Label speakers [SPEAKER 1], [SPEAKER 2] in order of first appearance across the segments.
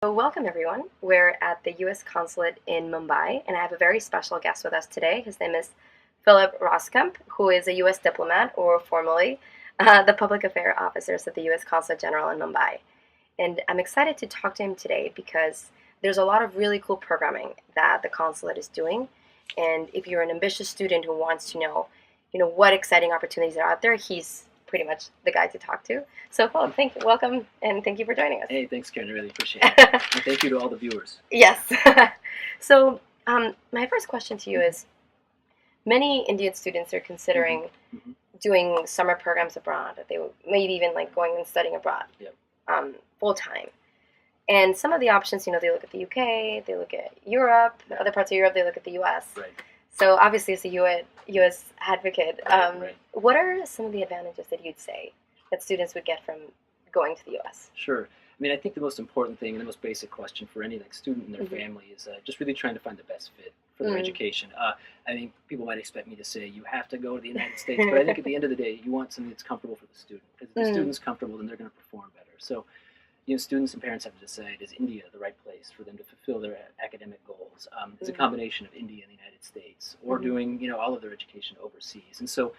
[SPEAKER 1] So welcome everyone. We're at the U.S. Consulate in Mumbai, and I have a very special guest with us today. His name is Philip Roskamp, who is a U.S. diplomat, or formally the Public Affairs Officers at the U.S. Consulate General in Mumbai. And I'm excited to talk to him today because there's a lot of really cool programming that the consulate is doing. And if you're an ambitious student who wants to know, what exciting opportunities are out there, he's pretty much the guy to talk to. So, Philip, welcome, and thank you for joining us.
[SPEAKER 2] Hey, thanks, Karen. I really appreciate it. And thank you to all the viewers.
[SPEAKER 1] Yes. So, my first question to you is, many Indian students are considering doing summer programs abroad. They maybe even like going and studying abroad,
[SPEAKER 2] Yep.
[SPEAKER 1] Full time. And some of the options, they look at the UK, they look at Europe, other parts of Europe, they look at the US.
[SPEAKER 2] Right.
[SPEAKER 1] So obviously, as a U.S. advocate,
[SPEAKER 2] Right.
[SPEAKER 1] what are some of the advantages that you'd say that students would get from going to the U.S.?
[SPEAKER 2] Sure. I mean, I think the most important thing and the most basic question for any student and their family is just really trying to find the best fit for their education. I think people might expect me to say you have to go to the United States, but I think at the end of the day, you want something that's comfortable for the student. Because if the student's comfortable, then they're going to perform better. So, students and parents have to decide, is India the right place for them to fulfill their academic goals? It's a combination of India and the United States, or doing, all of their education overseas. And so,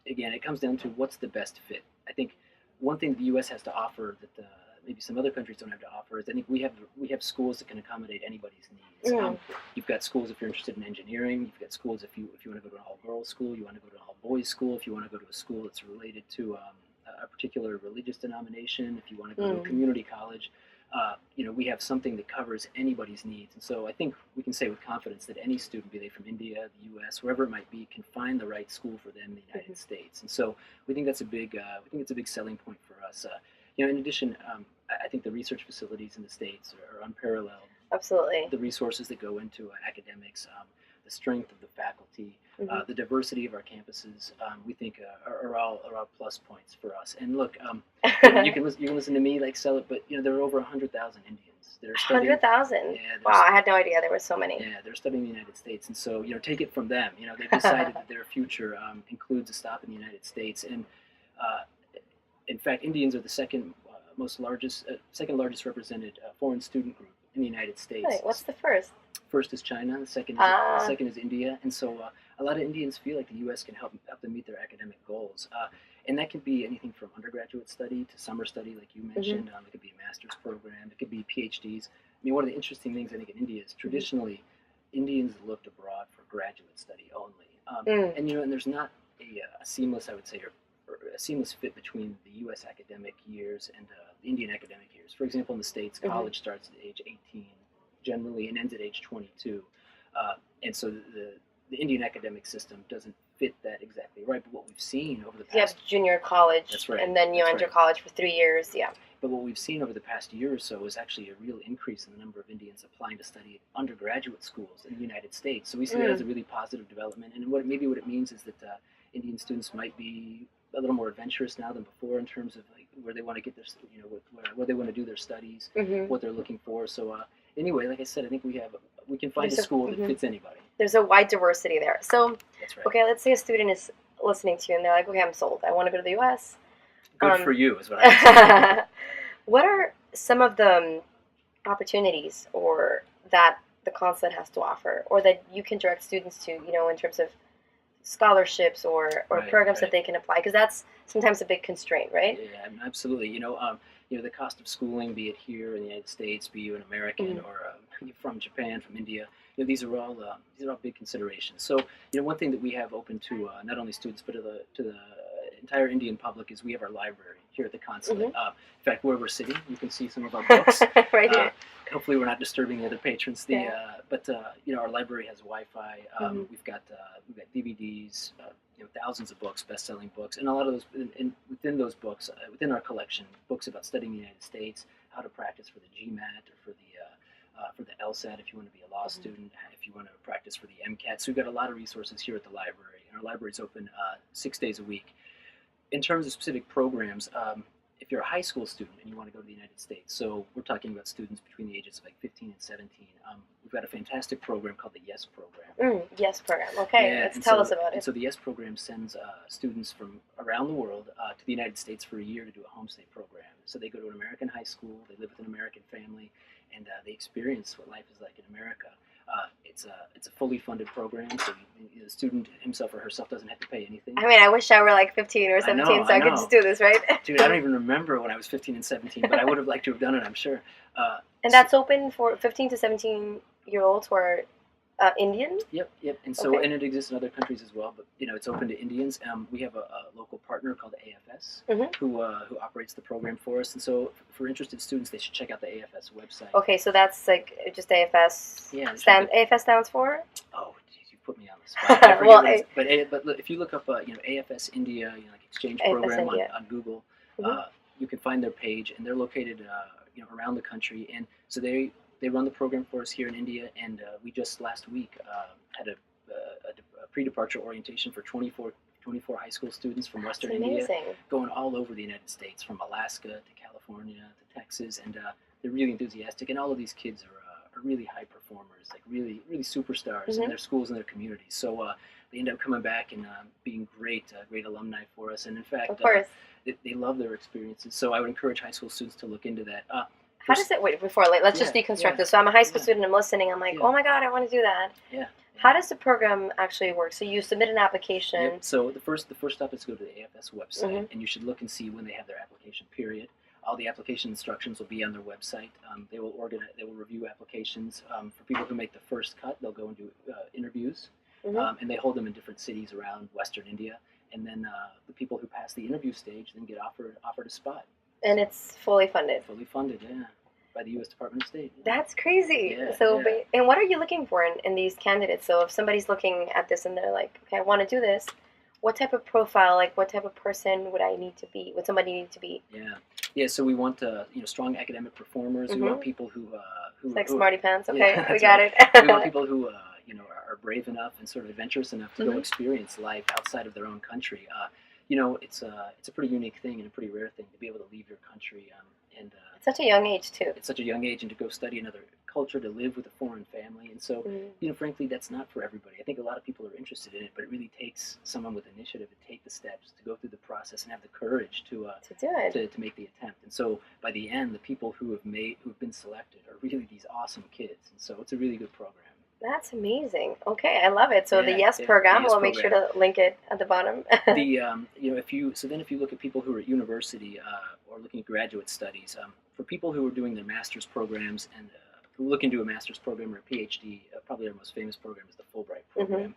[SPEAKER 2] again, it comes down to what's the best fit. I think one thing the U.S. has to offer that maybe some other countries don't have to offer is I think we have schools that can accommodate anybody's needs. You've got schools if you're interested in engineering. You've got schools if you want to go to an all-girls school. You want to go to an all-boys school. If you want to go to a school that's related to a particular religious denomination, if you want to go to a community college, we have something that covers anybody's needs. And so I think we can say with confidence that any student, be they from India, the U.S., wherever it might be, can find the right school for them in the United States. And so we think that's a big selling point for us. In addition, I think the research facilities in the States are unparalleled.
[SPEAKER 1] Absolutely.
[SPEAKER 2] The resources that go into academics, the strength of the faculty, the diversity of our campuses, we think are all plus points for us. And look, you can listen to me sell it, but there are over 100,000 Indians that are studying.
[SPEAKER 1] 100,000.
[SPEAKER 2] Yeah,
[SPEAKER 1] wow, I had no idea there were so many.
[SPEAKER 2] Yeah, they're studying the United States, and so take it from them. They've decided that their future includes a stop in the United States, and in fact, Indians are the second largest represented foreign student group in the United States.
[SPEAKER 1] Right. What's the first?
[SPEAKER 2] First is China. The second is India, and so a lot of Indians feel like the U.S. can help them meet their academic goals, and that can be anything from undergraduate study to summer study, like you mentioned. It could be a master's program. It could be PhDs. I mean, one of the interesting things I think in India is traditionally Indians looked abroad for graduate study only, and there's not a seamless, I would say, or a seamless fit between the U.S. academic years and the Indian academic years. For example, in the States, college starts at age 18 generally and ends at age 22. And so the Indian academic system doesn't fit that exactly right. But what we've seen over the past...
[SPEAKER 1] You have junior college,
[SPEAKER 2] that's right,
[SPEAKER 1] and then you enter college for 3 years, yeah.
[SPEAKER 2] But what we've seen over the past year or so is actually a real increase in the number of Indians applying to study at undergraduate schools in the United States. So we see that as a really positive development. And what it means is that Indian students might be a little more adventurous now than before in terms of where they want to get their, where they want to do their studies, what they're looking for. So anyway, like I said, I think we can find a school that fits anybody.
[SPEAKER 1] There's a wide diversity there. So,
[SPEAKER 2] that's right.
[SPEAKER 1] Okay, let's say a student is listening to you and they're like, okay, I'm sold. I want to go to the U.S.
[SPEAKER 2] Good for you is what I would say.
[SPEAKER 1] What are some of the opportunities or that the consulate has to offer, or that you can direct students to, in terms of scholarships or programs that they can apply? Because that's sometimes a big constraint, right?
[SPEAKER 2] Yeah, absolutely. The cost of schooling, be it here in the United States, be you an American or from Japan, from India, these are all big considerations. So, one thing that we have open to not only students but to the entire Indian public is we have our library here at the consulate. In fact, where we're sitting, you can see some of our books.
[SPEAKER 1] Right here.
[SPEAKER 2] Hopefully, we're not disturbing the other patrons. But our library has Wi-Fi. We've got DVDs, thousands of books, best-selling books, and a lot of those within those books, within our collection, books about studying the United States, how to practice for the GMAT or for the LSAT if you want to be a law student, if you want to practice for the MCAT. So we've got a lot of resources here at the library, and our library is open 6 days a week. In terms of specific programs, if you're a high school student and you want to go to the United States, so we're talking about students between the ages of 15 and 17, we've got a fantastic program called the YES program.
[SPEAKER 1] YES program, okay, let's tell us about it.
[SPEAKER 2] And so the YES program sends students from around the world to the United States for a year to do a homestay program. So they go to an American high school, they live with an American family, and they experience what life is like in America. It's a fully funded program, so the student himself or herself doesn't have to pay anything.
[SPEAKER 1] I mean, I wish I were like 15 or 17 so I could just do this, right?
[SPEAKER 2] Dude, I don't even remember when I was 15 and 17, but I would have liked to have done it, I'm sure.
[SPEAKER 1] And that's open for 15 to 17-year-olds who are Indian?
[SPEAKER 2] Yep. And so, and it exists in other countries as well, but it's open to Indians. We have a local partner called AFS who operates the program for us, and so for interested students, they should check out the AFS website.
[SPEAKER 1] Okay, so that's like just AFS.
[SPEAKER 2] Yeah.
[SPEAKER 1] AFS stands for?
[SPEAKER 2] Oh, geez, you put me on the spot.
[SPEAKER 1] Well,
[SPEAKER 2] but if you look up AFS India, like exchange
[SPEAKER 1] AFS
[SPEAKER 2] program
[SPEAKER 1] India.
[SPEAKER 2] on Google, you can find their page, and they're located around the country, and so they run the program for us here in India, and we just last week had a pre-departure orientation for 24 high school students from Western India, going all over the United States, from Alaska to California to Texas, and they're really enthusiastic, and all of these kids are really high performers, like really superstars in their schools and their communities. So they end up coming back and being great alumni for us, and in fact,
[SPEAKER 1] of course.
[SPEAKER 2] They love their experiences. So I would encourage high school students to look into that.
[SPEAKER 1] How does it, let's just deconstruct this. So I'm a high school student, I'm listening, I'm like, oh my God, I want to do that.
[SPEAKER 2] Yeah.
[SPEAKER 1] How does the program actually work? So you submit an application.
[SPEAKER 2] Yep. So the first step is to go to the AFS website, and you should look and see when they have their application period. All the application instructions will be on their website. They will review applications. For people who make the first cut, they'll go and do interviews, and they hold them in different cities around Western India. And then the people who pass the interview stage then get offered a spot.
[SPEAKER 1] And it's fully funded.
[SPEAKER 2] Fully funded, yeah, by the U.S. Department of State.
[SPEAKER 1] That's crazy.
[SPEAKER 2] Yeah,
[SPEAKER 1] so, and what are you looking for in these candidates? So if somebody's looking at this and they're like, okay, I want to do this, what type of profile, like what type of person would I need to be? Would somebody need to be?
[SPEAKER 2] Yeah. So we want strong academic performers. We want people who
[SPEAKER 1] like smarty pants. Okay,
[SPEAKER 2] yeah,
[SPEAKER 1] we got
[SPEAKER 2] right.
[SPEAKER 1] it.
[SPEAKER 2] We want people who are brave enough and sort of adventurous enough to go experience life outside of their own country. It's a pretty unique thing and a pretty rare thing to be able to leave your country. And
[SPEAKER 1] at such a young age too.
[SPEAKER 2] At such a young age, and to go study another culture, to live with a foreign family, and so frankly, that's not for everybody. I think a lot of people are interested in it, but it really takes someone with initiative to take the steps, to go through the process, and have the courage to do it, to make the attempt. And so by the end, the people who've been selected are really these awesome kids, and so it's a really good program.
[SPEAKER 1] That's amazing. Okay, I love it. So the YES program, we'll make sure to link it at the bottom.
[SPEAKER 2] If you look at people who are at university or looking at graduate studies, for people who are doing their master's programs and who look into a master's program or a PhD, probably our most famous program is the Fulbright program.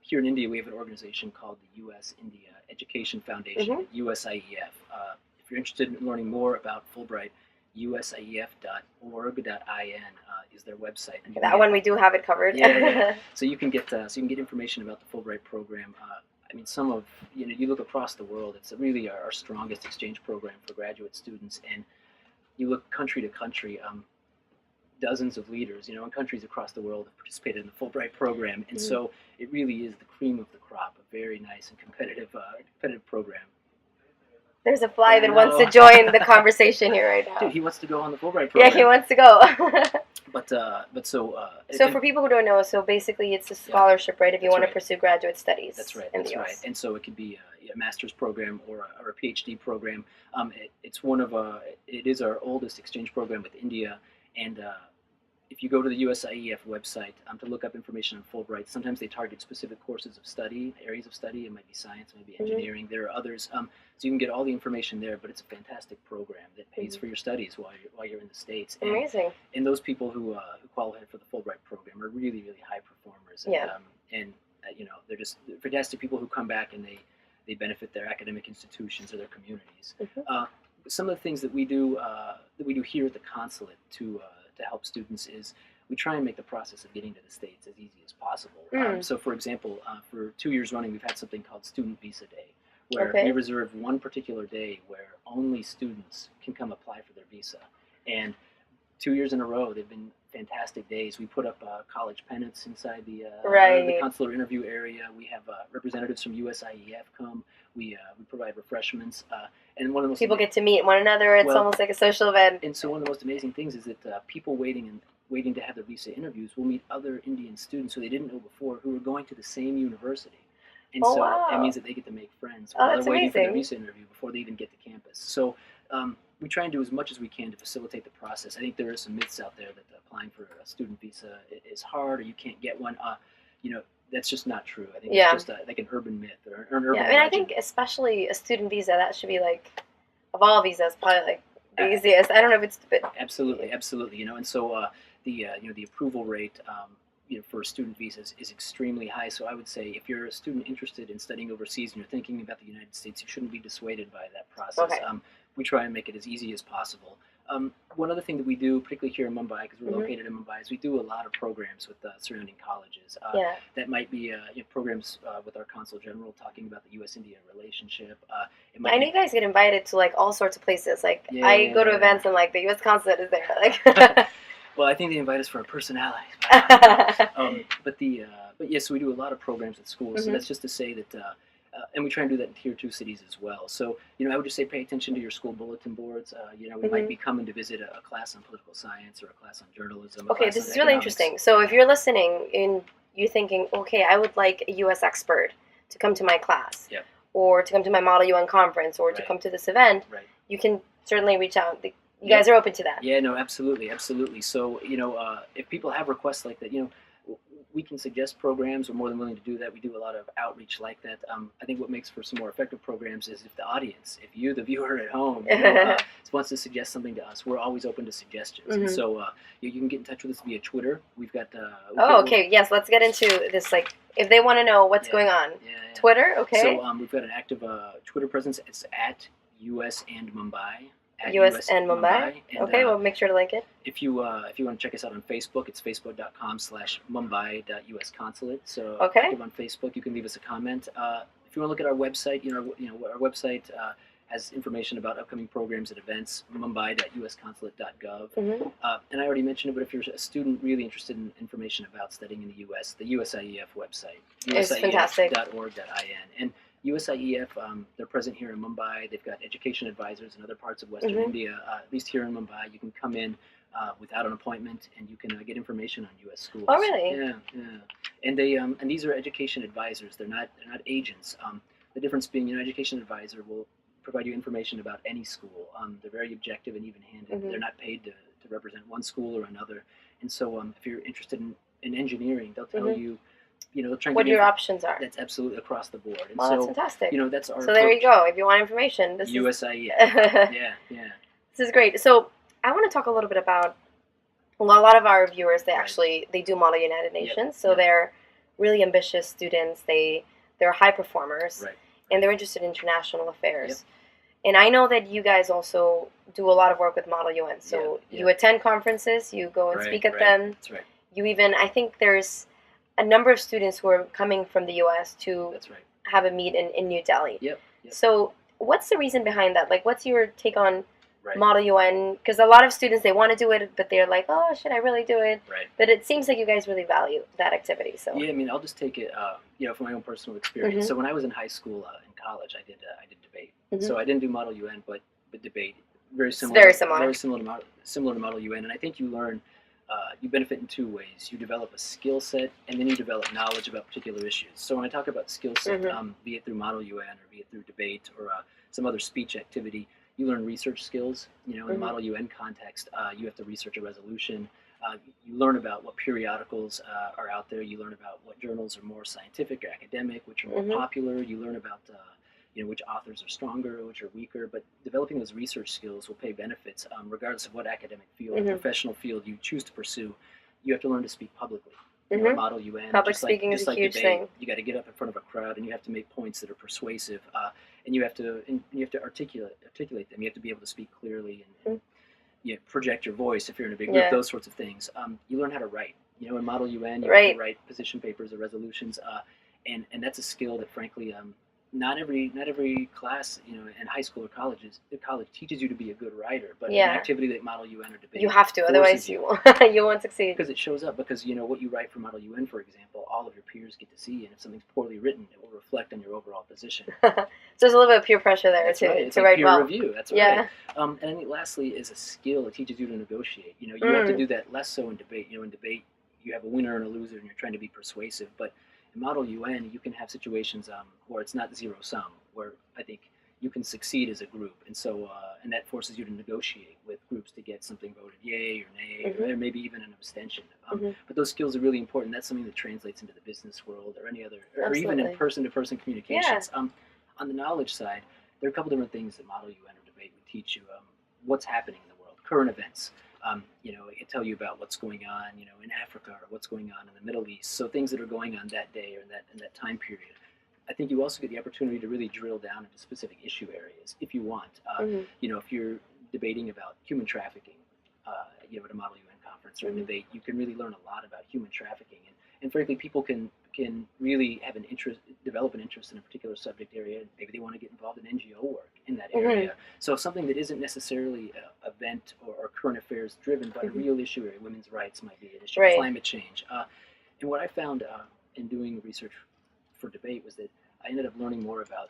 [SPEAKER 2] Here in India, we have an organization called the U.S. India Education Foundation, USIEF. If you're interested in learning more about Fulbright, usief.org.in is their website. And
[SPEAKER 1] that one we do have it covered.
[SPEAKER 2] Yeah. So you can get information about the Fulbright program. Some of you look across the world, it's really our strongest exchange program for graduate students, and you look country to country. Dozens of leaders, in countries across the world have participated in the Fulbright program, and so it really is the cream of the crop, a very nice and competitive program.
[SPEAKER 1] There's a fly that wants to join the conversation here right now.
[SPEAKER 2] Dude, he wants to go on the Fulbright program.
[SPEAKER 1] Yeah, he wants to go. So for people who don't know, so basically it's a scholarship, right? If you want to pursue graduate studies.
[SPEAKER 2] That's right.
[SPEAKER 1] In the US.
[SPEAKER 2] Right. And so it could be a master's program or a PhD program. It is our oldest exchange program with India, and if you go to the USIEF website to look up information on Fulbright, sometimes they target specific courses of study, areas of study. It might be science, it might be engineering. There are others, so you can get all the information there. But it's a fantastic program that pays for your studies while you're in the States. And,
[SPEAKER 1] amazing.
[SPEAKER 2] And those people who qualify for the Fulbright program are really, really high performers. And, they're just fantastic people who come back and they benefit their academic institutions or their communities. Some of the things that we do here at the Consulate to help students is we try and make the process of getting to the States as easy as possible. So, for example, for 2 years running, we've had something called Student Visa Day, where we reserve one particular day where only students can come apply for their visa. And 2 years in a row, they've been fantastic days. We put up college pennants inside the consular interview area. We have representatives from USIEF come. We provide refreshments. And one of the most
[SPEAKER 1] people get to meet one another. It's almost like a social event.
[SPEAKER 2] And so one of the most amazing things is that people waiting to have their visa interviews will meet other Indian students who they didn't know before who are going to the same university. And it means that they get to make friends while they're waiting for their visa interview before they even get to campus. So we try and do as much as we can to facilitate the process. I think there are some myths out there that applying for a student visa is hard or you can't get one. You know, that's just not true. I think it's just like an urban myth or an urban
[SPEAKER 1] I
[SPEAKER 2] legend.
[SPEAKER 1] think especially a student visa, that should be like, of all visas, probably like the easiest. I don't know if it's
[SPEAKER 2] absolutely. You know, and so the the approval rate. For student visas is extremely high. So I would say if you're a student interested in studying overseas and you're thinking about the United States, you shouldn't be dissuaded by that process.
[SPEAKER 1] Okay.
[SPEAKER 2] We try and make it as easy as possible. One other thing that we do, particularly here in Mumbai, because we're
[SPEAKER 1] mm-hmm.
[SPEAKER 2] located in Mumbai, is we do a lot of programs with surrounding colleges. That might be programs with our Consul General talking about the U.S.-India relationship.
[SPEAKER 1] I know you guys get invited to like all sorts of places. Like I go to events and like the U.S. Consulate is there. Like.
[SPEAKER 2] Well, I think they invite us for our personality. But yes, we do a lot of programs at schools.
[SPEAKER 1] mm-hmm.
[SPEAKER 2] So that's just to say that, and we try and do that in Tier 2 cities as well. So, I would just say pay attention to your school bulletin boards. We
[SPEAKER 1] mm-hmm.
[SPEAKER 2] might be coming to visit a class on political science or a class on journalism.
[SPEAKER 1] Okay, this is really interesting. So if you're listening and you're thinking, okay, I would like a U.S. expert to come to my class, or to come to my Model UN conference, or to come to this event, you can certainly reach out. You guys are open to that.
[SPEAKER 2] Yeah, no, absolutely. So, if people have requests like that, we can suggest programs. We're more than willing to do that. We do a lot of outreach like that. I think what makes for some more effective programs is if the audience, if you, the viewer at home, wants to suggest something to us, we're always open to suggestions. Mm-hmm. And so you can get in touch with us via Twitter. We've got...
[SPEAKER 1] okay. Yes, let's get into this. Like, if they want to know what's going on. Twitter, okay.
[SPEAKER 2] So we've got an active Twitter presence. It's at US and Mumbai.
[SPEAKER 1] US and Mumbai. And, okay, we'll make sure to link it.
[SPEAKER 2] If you want to check us out on Facebook, it's facebook.com/mumbai.usconsulate. So active on Facebook, you can leave us a comment. If you want to look at our website, our website has information about upcoming programs and events, mumbai.usconsulate.gov. Mm-hmm. And I already mentioned it, but if you're a student really interested in information about studying in the U.S., the USIEF website, usief.org.in. And USIEF, they're present here in Mumbai. They've got education advisors in other parts of Western mm-hmm. India. At least here in Mumbai, you can come in without an appointment, and you can get information on U.S. schools.
[SPEAKER 1] Oh, really?
[SPEAKER 2] Yeah. And they and these are education advisors. They're not agents. The difference being, education advisor will provide you information about any school. They're very objective and even-handed. Mm-hmm. They're not paid to represent one school or another. And so, if you're interested in engineering, they'll tell mm-hmm. you. They'll try and
[SPEAKER 1] what your options are.
[SPEAKER 2] That's absolutely across the board. And
[SPEAKER 1] that's fantastic.
[SPEAKER 2] That's our.
[SPEAKER 1] So there you go. If you want information, this
[SPEAKER 2] USIE. Yeah.
[SPEAKER 1] This is great. So I want to talk a little bit about a lot of our viewers. They do Model United Nations, so they're really ambitious students. They're high performers, and they're interested in international affairs. Yep. And I know that you guys also do a lot of work with Model UN. So you attend conferences, you go and speak at them.
[SPEAKER 2] That's right.
[SPEAKER 1] You even, I think there's a number of students who are coming from the U.S. to have a meet in New Delhi.
[SPEAKER 2] Yep.
[SPEAKER 1] So what's the reason behind that? Like, what's your take on Model UN? Because a lot of students, they want to do it, but they're like, oh, should I really do it?
[SPEAKER 2] Right.
[SPEAKER 1] But it seems like you guys really value that activity. So
[SPEAKER 2] yeah, I mean, I'll just take it, from my own personal experience. Mm-hmm. So when I was in high school and college, I did debate. Mm-hmm. So I didn't do Model UN, but debate. Very similar to Model UN, and I think you learn. You benefit in two ways. You develop a skill set, and then you develop knowledge about particular issues. So when I talk about skill set, mm-hmm. Be it through Model UN or be it through debate or some other speech activity, you learn research skills. In mm-hmm. the Model UN context, you have to research a resolution. You learn about what periodicals are out there. You learn about what journals are more scientific or academic, which are more mm-hmm. popular. You learn about which authors are stronger, which are weaker, but developing those research skills will pay benefits regardless of what academic field
[SPEAKER 1] mm-hmm.
[SPEAKER 2] or professional field you choose to pursue. You have to learn to speak publicly.
[SPEAKER 1] Mm-hmm.
[SPEAKER 2] Model UN.
[SPEAKER 1] Public speaking is a huge thing.
[SPEAKER 2] You got to get up in front of a crowd, and you have to make points that are persuasive, and you have to articulate them. You have to be able to speak clearly and project your voice if you're in a big group. Those sorts of things. You learn how to write. In Model UN, you have to write position papers or resolutions, and that's a skill that, frankly, not every class, in high school or college teaches you to be a good writer, but an activity like Model UN or debate,
[SPEAKER 1] you have to, otherwise you won't succeed.
[SPEAKER 2] Because it shows up. Because what you write for Model UN, for example, all of your peers get to see, and if something's poorly written, it will reflect on your overall position.
[SPEAKER 1] So there's a little bit of peer pressure there to write
[SPEAKER 2] peer
[SPEAKER 1] well.
[SPEAKER 2] Review. That's right. And I think lastly is a skill that teaches you to negotiate. You have to do that less so in debate. In debate, you have a winner and a loser, and you're trying to be persuasive, but in Model UN, you can have situations where it's not zero sum, where I think you can succeed as a group, and so and that forces you to negotiate with groups to get something voted yay or nay, or maybe even an abstention. But those skills are really important. That's something that translates into the business world or any other, or even in person-to-person communications. On the knowledge side, there are a couple different things that Model UN or debate would teach you. What's happening in the world, current events. It can tell you about what's going on, in Africa or what's going on in the Middle East. So things that are going on that day or in that time period. I think you also get the opportunity to really drill down into specific issue areas if you want. If you're debating about human trafficking, at a Model UN conference or a debate, you can really learn a lot about human trafficking. And frankly, people can really have develop an interest in a particular subject area. Maybe they want to get involved in NGO work in that area. So something that isn't necessarily event or current affairs driven, but a real issue area. Women's rights might be an issue, climate change. And what I found in doing research for debate was that I ended up learning more about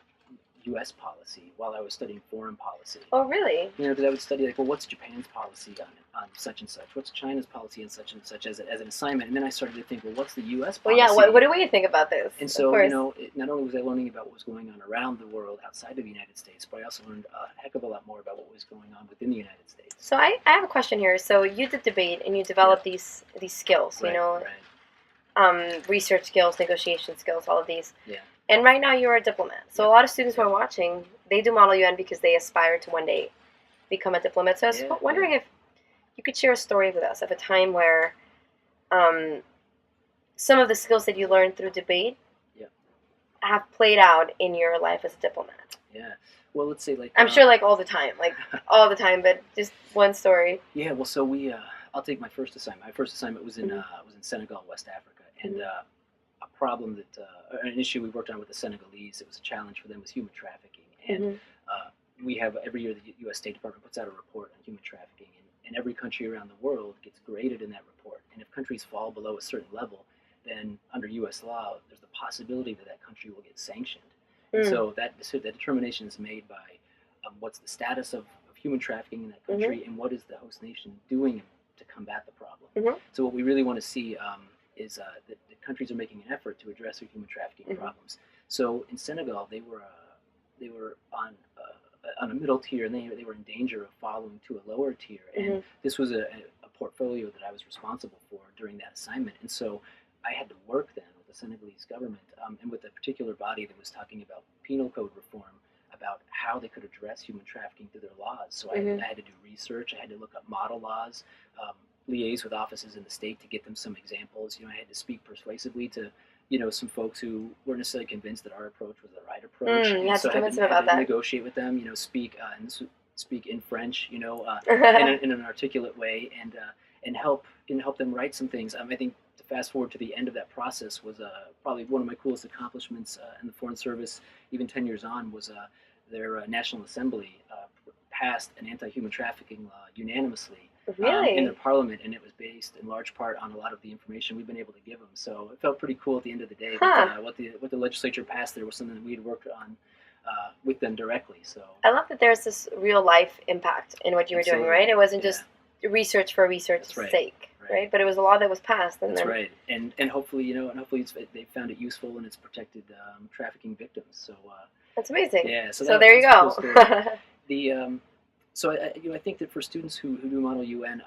[SPEAKER 2] U.S. policy while I was studying foreign policy.
[SPEAKER 1] Oh, really?
[SPEAKER 2] Because I would study what's Japan's policy on such and such? What's China's policy on such and such as an assignment? And then I started to think, what's the U.S. policy?
[SPEAKER 1] Well, yeah. What do we think about this?
[SPEAKER 2] And so, not only was I learning about what was going on around the world outside of the United States, but I also learned a heck of a lot more about what was going on within the United States.
[SPEAKER 1] So I have a question here. So you did debate and you developed these skills, research skills, negotiation skills, all of these.
[SPEAKER 2] Yeah.
[SPEAKER 1] And right now you're a diplomat. So a lot of students who are watching, they do Model UN because they aspire to one day become a diplomat. So I was wondering if you could share a story with us of a time where some of the skills that you learned through debate have played out in your life as a diplomat.
[SPEAKER 2] Yeah. Well, let's say
[SPEAKER 1] I'm sure all the time, all the time, but just one story.
[SPEAKER 2] Yeah. Well, so I'll take my first assignment. My first assignment was in Senegal, West Africa, and a problem an issue we worked on with the Senegalese, it was a challenge for them, was human trafficking. And we have, every year the U.S. State Department puts out a report on human trafficking, and every country around the world gets graded in that report. And if countries fall below a certain level, then under U.S. law, there's the possibility that country will get sanctioned. And so that determination is made by what's the status of human trafficking in that country, and what is the host nation doing to combat the problem. So what we really want to see is that the countries are making an effort to address their human trafficking problems. So in Senegal, they were on a middle tier, and they were in danger of falling to a lower tier. And this was a portfolio that I was responsible for during that assignment. And so I had to work then with the Senegalese government and with a particular body that was talking about penal code reform, about how they could address human trafficking through their laws. So I had to do research. I had to look up model laws, liaise with offices in the state to get them some examples. I had to speak persuasively to some folks who weren't necessarily convinced that our approach was the right approach.
[SPEAKER 1] You had to convince them about that.
[SPEAKER 2] Negotiate with them. Speak in French. In an articulate way, and help them write some things. I think to fast forward to the end of that process was probably one of my coolest accomplishments in the Foreign Service. Even 10 years on, was their National Assembly passed an anti-human trafficking law unanimously.
[SPEAKER 1] Really?
[SPEAKER 2] In their parliament, and it was based in large part on a lot of the information we've been able to give them. So it felt pretty cool at the end of the day that what the legislature passed there was something that we had worked on with them directly. So
[SPEAKER 1] I love that there's this real life impact in what you were doing, right? It wasn't just research for research's sake, right? But it was a law that was passed. And
[SPEAKER 2] That's right, and hopefully they found it useful and it's protected trafficking victims. So
[SPEAKER 1] that's amazing.
[SPEAKER 2] Yeah. So
[SPEAKER 1] there you go.
[SPEAKER 2] Cool. So I think that for students who do Model UN,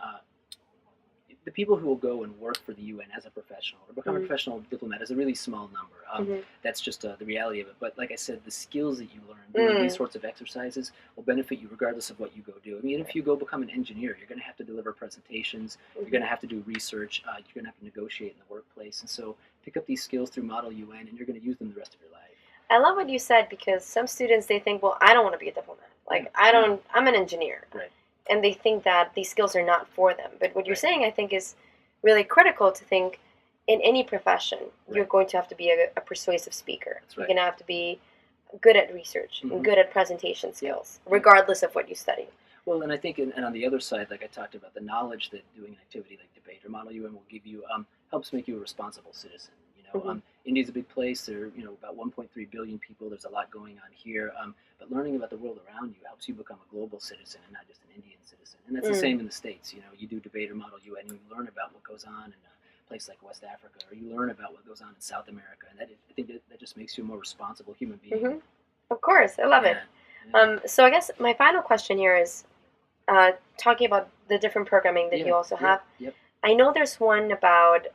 [SPEAKER 2] the people who will go and work for the UN as a professional or become a professional diplomat is a really small number. That's just the reality of it. But like I said, the skills that you learn doing these sorts of exercises will benefit you regardless of what you go do. I mean, if you go become an engineer, you're going to have to deliver presentations. You're going to have to do research. You're going to have to negotiate in the workplace. And so pick up these skills through Model UN, and you're going to use them the rest of your life.
[SPEAKER 1] I love what you said, because some students, they think, well, I don't want to be a diplomat. I'm an engineer.
[SPEAKER 2] Right.
[SPEAKER 1] And they think that these skills are not for them. But what you're saying, I think, is really critical to think in any profession, you're going to have to be a persuasive speaker. You're going to have to be good at research and good at presentation skills, regardless of what you study.
[SPEAKER 2] Well, and I think, and on the other side, like I talked about, the knowledge that doing an activity like debate or Model UN will give you helps make you a responsible citizen. India's a big place. There are about 1.3 billion people. There's a lot going on here. But learning about the world around you helps you become a global citizen and not just an Indian citizen. And that's the same in the States. You do debate or Model UN, and you learn about what goes on in a place like West Africa, or you learn about what goes on in South America. And I think that just makes you a more responsible human being.
[SPEAKER 1] Of course. I love it. So I guess my final question here is talking about the different programming that you also have.
[SPEAKER 2] Yep.
[SPEAKER 1] I know there's one about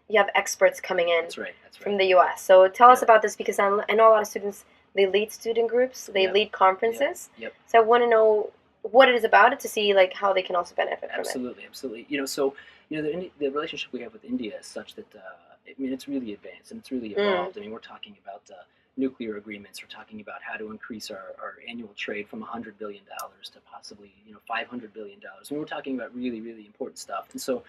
[SPEAKER 1] you have experts coming in
[SPEAKER 2] That's right.
[SPEAKER 1] from the U.S. So tell us
[SPEAKER 2] Yep.
[SPEAKER 1] about this because I know a lot of students, they lead student groups, they
[SPEAKER 2] Yep.
[SPEAKER 1] lead conferences.
[SPEAKER 2] Yep.
[SPEAKER 1] So I want to know what it is about it to see like how they can also benefit from it.
[SPEAKER 2] Absolutely. The relationship we have with India is such that it's really advanced and it's really evolved. I mean, we're talking about nuclear agreements. We're talking about how to increase our annual trade from $100 billion to possibly $500 billion. I mean, we're talking about really, really important stuff. And so,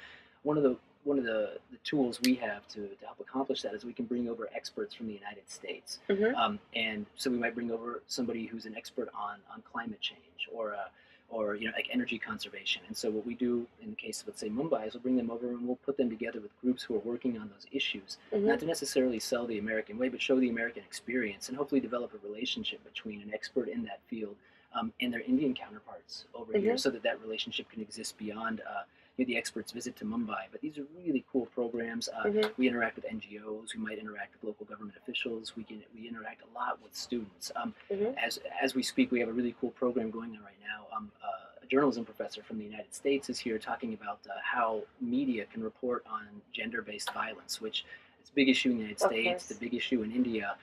[SPEAKER 2] one of the tools we have to help accomplish that is we can bring over experts from the United States. And so we might bring over somebody who's an expert on climate change or like energy conservation. And so what we do in the case of, let's say, Mumbai is we'll bring them over and we'll put them together with groups who are working on those issues, not to necessarily sell the American way, but show the American experience and hopefully develop a relationship between an expert in that field and their Indian counterparts over here, so that relationship can exist beyond the expert's visit to Mumbai. But these are really cool programs. We interact with NGOs. We might interact with local government officials. We interact a lot with students. As we speak, we have a really cool program going on right now. A journalism professor from the United States is here talking about how media can report on gender-based violence, which is a big issue in the United States, the big issue in India.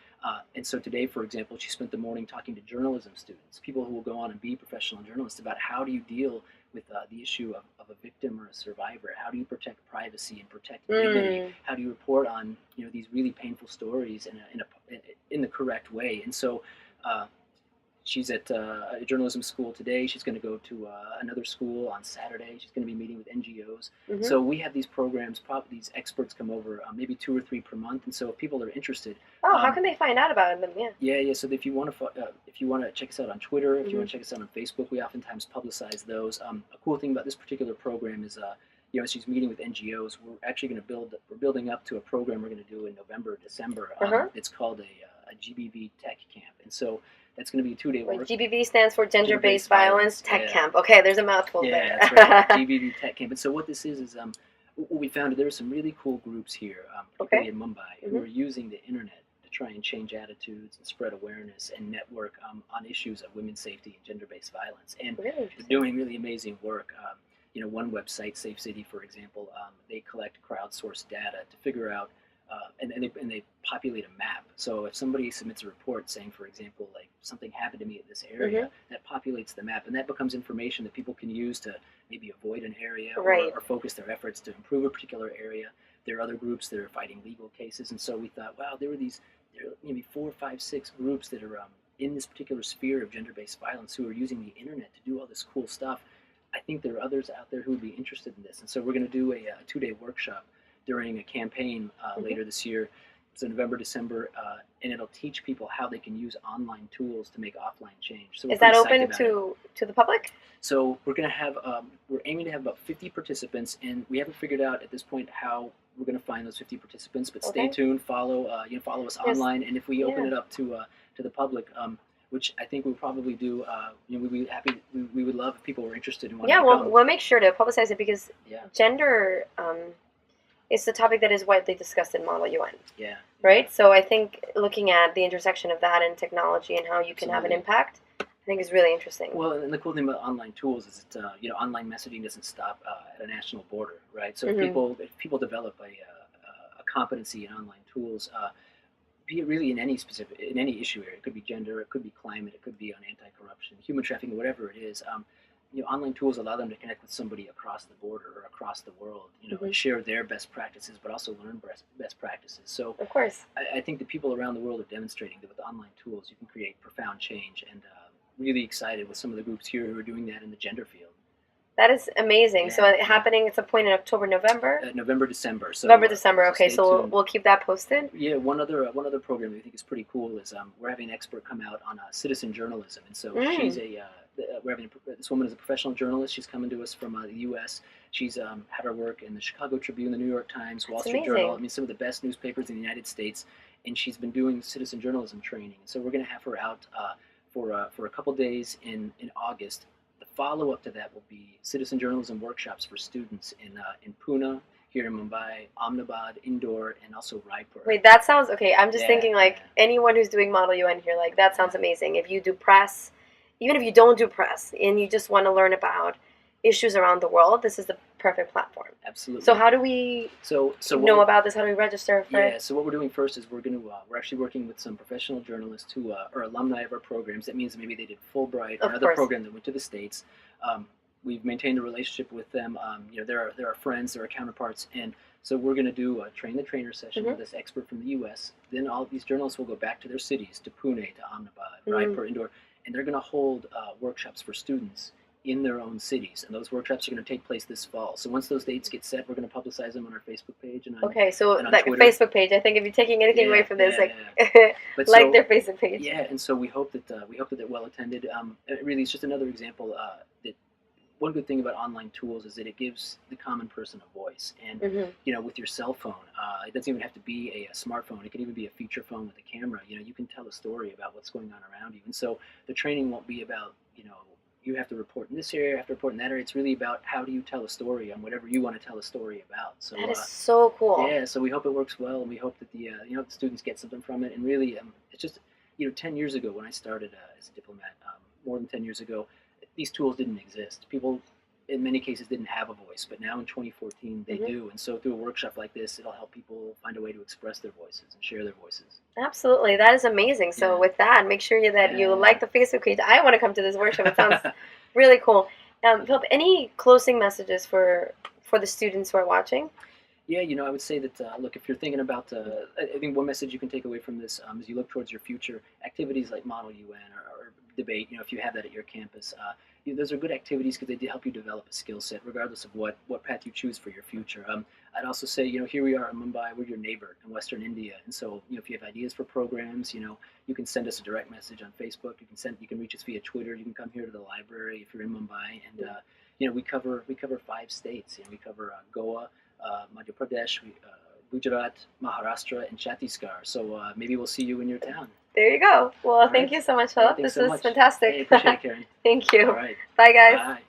[SPEAKER 2] And so today, for example, she spent the morning talking to journalism students, people who will go on and be professional journalists, about how do you deal with the issue of a victim or a survivor. How do you protect privacy and protect dignity? How do you report on these really painful stories in the correct way? And so she's at a journalism school today. She's going to go to another school on Saturday. She's going to be meeting with NGOs. So we have these programs, these experts come over maybe 2 or 3 per month. And so if people are interested,
[SPEAKER 1] how can they find out about them?
[SPEAKER 2] Yeah. So if you want to check us out on Twitter, if you want to check us out on Facebook, we oftentimes publicize those. A cool thing about this particular program is as she's meeting with NGOs, we're actually going to we're building up to a program we're going to do in November, December. It's called a GBV Tech Camp, and so that's going to be a 2-day work.
[SPEAKER 1] GBV stands for Gender-Based Violence Tech Camp. Okay, there's a mouthful there.
[SPEAKER 2] Yeah, that's right. GBV Tech Camp. And so what this is what we found there are some really cool groups here, particularly in Mumbai, who are using the internet to try and change attitudes and spread awareness and network on issues of women's safety and gender-based violence. And they're doing really amazing work. One website, Safe City, for example, they collect crowdsourced data to figure out, and they populate a map. So if somebody submits a report saying, for example, like something happened to me at this area, that populates the map, and that becomes information that people can use to maybe avoid an area or focus their efforts to improve a particular area. There are other groups that are fighting legal cases, and so we thought, wow, there are maybe 4, 5, 6 groups that are in this particular sphere of gender-based violence who are using the internet to do all this cool stuff. I think there are others out there who would be interested in this, and so we're going to do a 2-day workshop during a campaign later this year. It's in November, December, and it'll teach people how they can use online tools to make offline change. So
[SPEAKER 1] is that open to the public?
[SPEAKER 2] So we're going to have we're aiming to have about 50 participants, and we haven't figured out at this point how we're going to find those 50 participants. But stay tuned, follow us online, and if we open it up to the public, which I think we'll probably do. We'd be happy. We would love if people were interested in wanting to come.
[SPEAKER 1] We'll make sure to publicize it because gender is a topic that is widely discussed in Model UN.
[SPEAKER 2] Yeah.
[SPEAKER 1] Right. So I think looking at the intersection of that and technology and how you can have an impact, I think is really interesting.
[SPEAKER 2] Well, and the cool thing about online tools is that online messaging doesn't stop at a national border, right? So if people develop a competency in online tools. Be it really in any issue area. It could be gender, it could be climate, it could be on anti-corruption, human trafficking, whatever it is. Online tools allow them to connect with somebody across the border or across the world, and share their best practices, but also learn best practices. So,
[SPEAKER 1] of course,
[SPEAKER 2] I think the people around the world are demonstrating that with online tools, you can create profound change. And really excited with some of the groups here who are doing that in the gender field.
[SPEAKER 1] That is amazing. So happening, it's a point in October, November?
[SPEAKER 2] November, December. So,
[SPEAKER 1] November, December. Okay, so we'll keep that posted.
[SPEAKER 2] Yeah, one other program that I think is pretty cool is we're having an expert come out on citizen journalism. And so she's this woman is a professional journalist. She's coming to us from the U.S. She's had her work in the Chicago Tribune, the New York Times, Wall Street Journal. I mean, some of the best newspapers in the United States. And she's been doing citizen journalism training. So we're going to have her out for a couple days in August. The follow-up to that will be citizen journalism workshops for students in Pune, here in Mumbai, Ahmedabad, Indore, and also Raipur.
[SPEAKER 1] Wait, that sounds okay. I'm just thinking anyone who's doing Model UN here, that sounds amazing. If you do press, even if you don't do press and you just want to learn about issues around the world, this is the perfect platform.
[SPEAKER 2] Absolutely.
[SPEAKER 1] So how do we know about this? How do we register for it?
[SPEAKER 2] Yeah, so what we're doing first is we're actually working with some professional journalists who are alumni of our programs. That means maybe they did Fulbright or another program that went to the States. We've maintained a relationship with them. They're our friends, they're our counterparts, and so we're going to do a train the trainer session with this expert from the U.S. Then all of these journalists will go back to their cities, to Pune, to Ahmedabad, Raipur, Indore, and they're going to hold workshops for students in their own cities, and those workshops are going to take place this fall. So once those dates get set, we're going to publicize them on our Facebook page and on
[SPEAKER 1] like
[SPEAKER 2] Twitter.
[SPEAKER 1] A Facebook page. I think if you're taking anything away from this, their Facebook page.
[SPEAKER 2] Yeah, and so we hope that they're well attended. It really is just another example that one good thing about online tools is that it gives the common person a voice. And with your cell phone, it doesn't even have to be a smartphone. It can even be a feature phone with a camera. You can tell a story about what's going on around you. And so the training won't be about you have to report in this area, you have to report in that area. It's really about how do you tell a story on whatever you want to tell a story about. So
[SPEAKER 1] that is so cool.
[SPEAKER 2] Yeah, so we hope it works well, and we hope that the the students get something from it. And really, it's just 10 years ago when I started as a diplomat, more than 10 years ago, these tools didn't exist. People, in many cases, didn't have a voice, but now in 2014 they do. And so through a workshop like this, it'll help people find a way to express their voices and share their voices.
[SPEAKER 1] Absolutely, that is amazing. So with that, make sure that you like the Facebook page. I want to come to this workshop. It sounds really cool. Philip, any closing messages for the students who are watching?
[SPEAKER 2] Yeah, I would say that, look, if you're thinking about, I think one message you can take away from this as you look towards your future, activities like Model UN or debate, if you have that at your campus, those are good activities because they help you develop a skill set regardless of what path you choose for your future. I'd also say, here we are in Mumbai, we're your neighbor in Western India, and so, if you have ideas for programs, you can send us a direct message on Facebook, you can reach us via Twitter, you can come here to the library if you're in Mumbai, and we cover 5 states, we cover Goa, Madhya Pradesh, Gujarat, Maharashtra, and Chhattisgarh. So maybe we'll see you in your town.
[SPEAKER 1] There you go. Well, thank you so much, Philip. This was fantastic.
[SPEAKER 2] Hey, appreciate it, Karen.
[SPEAKER 1] Thank you.
[SPEAKER 2] All right.
[SPEAKER 1] Bye, guys.
[SPEAKER 2] Bye.